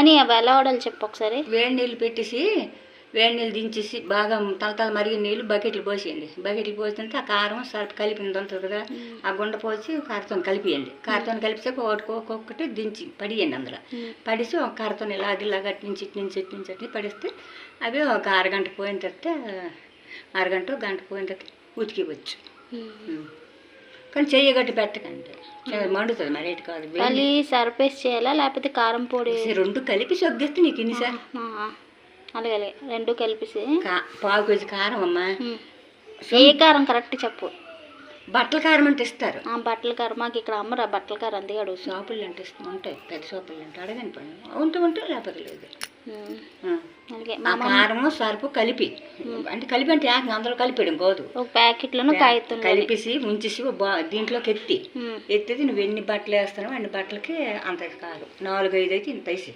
అని అవి ఎలా వాడాలి చెప్పు ఒకసారి. వేడి నీళ్ళు పెట్టేసి వేడి నీళ్ళు దించేసి బాగా తలతల మరిగిన నీళ్ళు బకెట్లు పోసేయండి. బకెట్లు పోస్తుంటే ఆ కారం సర్ఫ్ కలిపింది ఉంటుంది కదా, ఆ గుండ పోసి కారతో కలిపియండి. కారతో కలిపితే ఒక్కొక్కటి దించి పడియండి. అందులో పడిసి ఒక కారతో ఇలాగ అటు నుంచి ఇటు పడిస్తే అవి ఒక అరగంట పోయిన తర్వాత గంట పోయిన తర్వాత ఉతికివచ్చు. కానీ చెయ్యగట్టి పెట్టకండి, మండుతుంది మరి. ఎటు కాదు మళ్ళీ సర్ఫేస్ చేయాలా లేకపోతే కారం పొడి రెండు కలిపి సొగ్గిస్తే నీకు ఇన్నిసార్ అలాగే రెండు కలిపేసి పావు కేజీ కారం అమ్మా. ఏ కారం కరెక్ట్ చెప్పు. బట్టల కారం అంటే ఇస్తారు. బట్టల కారం మాకు ఇక్కడ అమ్మరా బట్టల కారం అందుకే అడుగు. షాపులు అంటే ఉంటాయి, పెద్ద షాపులు అంటే అడగని పని ఉంటే లేకపోతే లేదు. ఆ కారము సరుపు కలిపి అంటే అందులో కలిపేయడం కాదు, ఒక ప్యాకెట్లను కాగితం కలిపేసి ఉంచేసి దీంట్లోకి ఎత్తితే నువ్వు ఎన్ని బట్టలు వేస్తానో అన్ని బట్టలకి అంత కారం 4-5 అయితే ఇంత వేసి